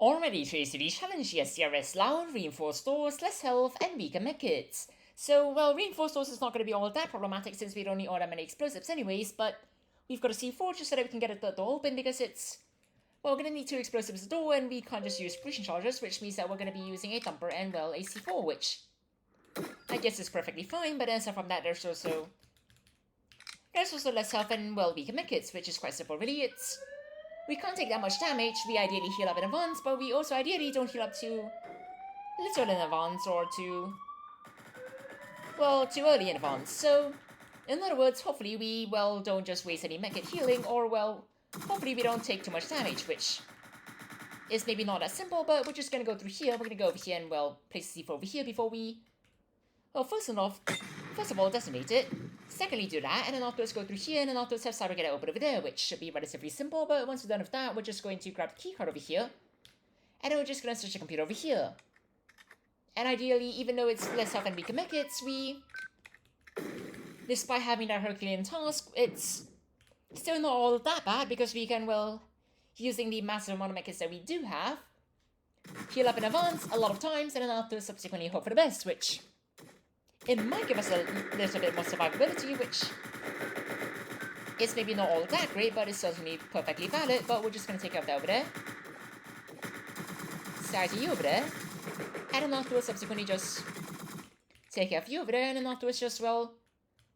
Already today's city challenge, the SCRS loud, reinforced doors, less health, and weaker medkits. So, well, reinforced doors is not going to be all that problematic since we don't need all that many explosives anyways, but we've got a C4 just so that we can get the door open because it's... Well, we're going to need 2 explosives at the door and we can't just use breaching charges, which means that we're going to be using a thumper and, well, a C4, which I guess is perfectly fine, but aside from that, there's also less health and, well, weaker medkits, which is quite simple, really. We can't take that much damage, we ideally heal up in advance, but we also ideally don't heal up too little in advance or too early in advance. So, in other words, hopefully we, well, don't just waste any medkit healing, or, well, hopefully we don't take too much damage, which is maybe not that simple, but we're just gonna go through here. We're gonna go over here and, well, place the C4 over here before we... Well, first of all, decimate it. Secondly, do that, and then afterwards go through here, and then afterwards have Cyber get it open over there, which should be relatively simple, but once we're done with that, we're just going to grab the keycard over here, and then we're just gonna switch the computer over here. And ideally, even though it's less health and weaker medkits, despite having that Herculean task, it's still not all that bad, because we can, well, using the massive amount of medkits that we do have, heal up in advance a lot of times, and then after subsequently hope for the best, which... It might give us a little bit more survivability, which is maybe not all that great, but it's certainly perfectly valid. But we're just going to take care of that over there. Start you over there. And then afterwards, subsequently just take care of you over there. And then afterwards, just, well,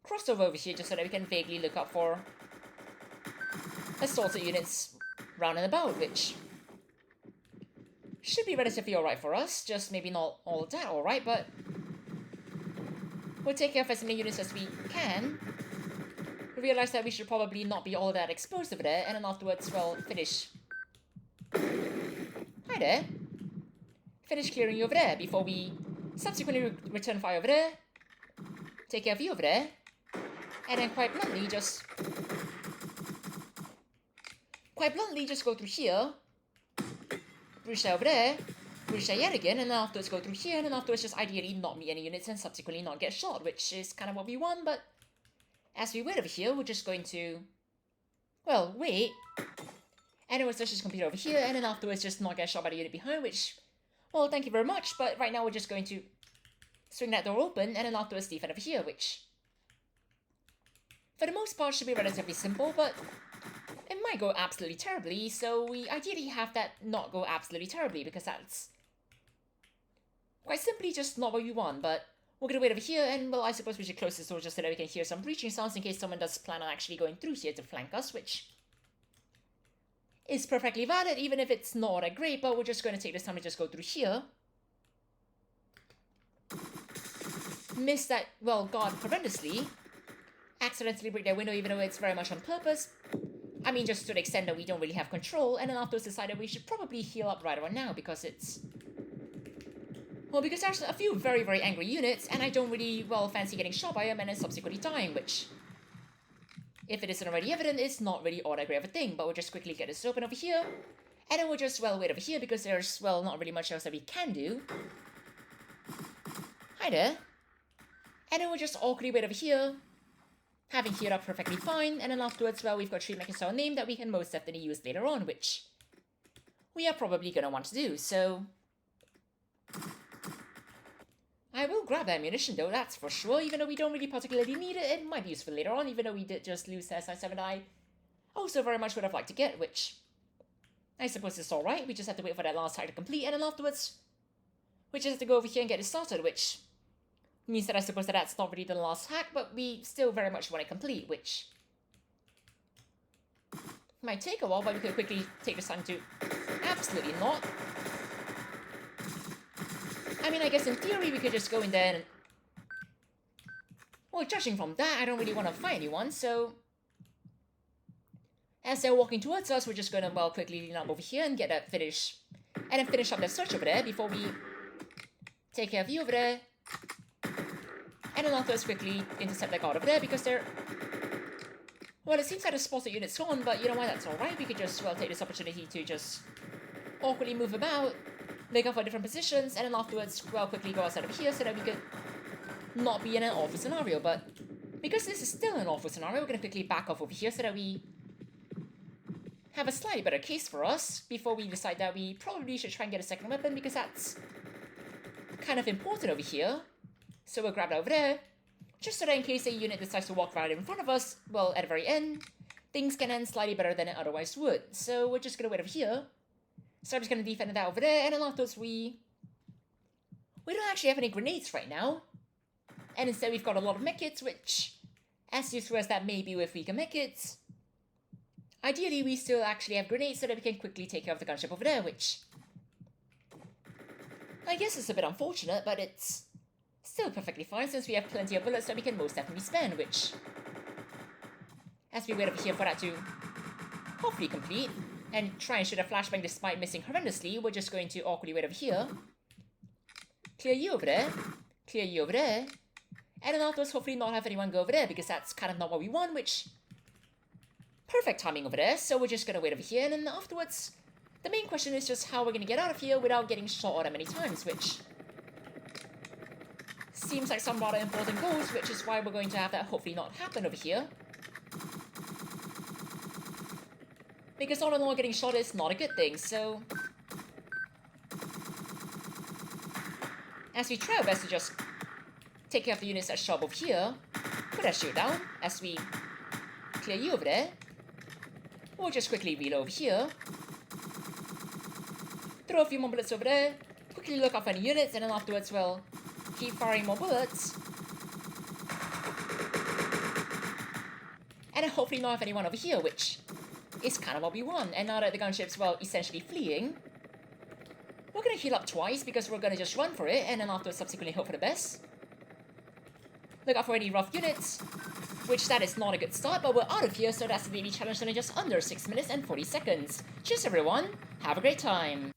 cross over here just so that we can vaguely look up for assaulted units round and about, which should be relatively alright for us. Just maybe not all that alright, but... We'll take care of as many units as we can. We realize that we should probably not be all that exposed over there, and then afterwards, well, finish. Hi there. Finish clearing you over there before we subsequently return fire over there. Take care of you over there. And then quite bluntly just go through here. Breach that over there. Breach that yet again, and then afterwards go through here, and then afterwards just ideally not meet any units and subsequently not get shot, which is kind of what we want, but as we wait over here, we're just going to, well, wait, and then we'll switch this computer over here, and then afterwards just not get shot by the unit behind, which, well, thank you very much, but right now we're just going to swing that door open, and then afterwards defend over here, which, for the most part, should be relatively simple, but it might go absolutely terribly, so we ideally have that not go absolutely terribly, because that's quite simply just not what we want, but we're gonna wait over here, and, well, I suppose we should close this door just so that we can hear some breaching sounds in case someone does plan on actually going through here to flank us, which is perfectly valid, even if it's not that great, but we're just going to take this time to just go through here. Miss that, well, God, horrendously. Accidentally break their window even though it's very much on purpose. I mean, just to the extent that we don't really have control, and then afterwards decided we should probably heal up right around now because it's... Well, because there's a few very, very angry units, and I don't really, well, fancy getting shot by them and then subsequently dying, which, if it isn't already evident, is not really all that great of a thing, but we'll just quickly get this open over here, and then we'll just, well, wait over here because there's, well, not really much else that we can do. Hi there. And then we'll just awkwardly wait over here, having healed up perfectly fine, and then afterwards, well, we've got 3 mechs our name that we can most definitely use later on, which we are probably going to want to do, so... I will grab ammunition though, that's for sure, even though we don't really particularly need it. It might be useful later on, even though we did just lose the SI-7 I also very much would have liked to get, which I suppose is alright. We just have to wait for that last hack to complete, and then afterwards we just have to go over here and get it started, which means that I suppose that that's not really the last hack, but we still very much want it complete, which might take a while, but we could quickly take this time to absolutely not. I mean, I guess in theory we could just go in there and... Well, judging from that, I don't really want to fight anyone, so... As they're walking towards us, we're just going to, well, quickly lean up over here and get that finish... And then finish up that search over there before we take care of you over there. And then afterwards quickly intercept that guard over there because they're... Well, it seems like the spotted unit's gone, but you know what, that's alright. We could just, well, take this opportunity to just awkwardly move about, make up for different positions, and then afterwards, well, quickly go outside of here so that we could not be in an awful scenario. But because this is still an awful scenario, we're going to quickly back off over here so that we have a slightly better case for us before we decide that we probably should try and get a second weapon, because that's kind of important over here. So we'll grab that over there, just so that in case a unit decides to walk right in front of us, well, at the very end, things can end slightly better than it otherwise would. So we're just gonna wait over here. So I'm just gonna defend that over there, and then afterwards we don't actually have any grenades right now. And instead we've got a lot of Medkits, which, as useful as that may be with weaker Medkits, ideally we still actually have grenades so that we can quickly take care of the gunship over there, which I guess is a bit unfortunate, but it's still perfectly fine since we have plenty of bullets that we can most definitely spend, which, as we wait over here for that to hopefully complete, and try and shoot a flashbang despite missing horrendously, we're just going to awkwardly wait over here. Clear you over there. Clear you over there. And then afterwards hopefully not have anyone go over there, because that's kind of not what we want, which... Perfect timing over there, so we're just gonna wait over here, and then afterwards, the main question is just how we're gonna get out of here without getting shot at many times, which seems like some rather important goals, which is why we're going to have that hopefully not happen over here. Because all in all, getting shot is not a good thing, so... As we try our best to just take care of the units that show up over here, put that shield down, as we clear you over there. We'll just quickly reload over here. Throw a few more bullets over there, quickly look out for any units, and then afterwards, well, keep firing more bullets. And then hopefully not have anyone over here, which is kind of what we want. And now that the gunship's, well, essentially fleeing, we're gonna heal up twice because we're gonna just run for it, and then afterwards subsequently hope for the best. Look out for any rough units, which that is not a good start, but we're out of here, so that's the daily challenge in just under 6 minutes and 40 seconds. Cheers everyone, have a great time!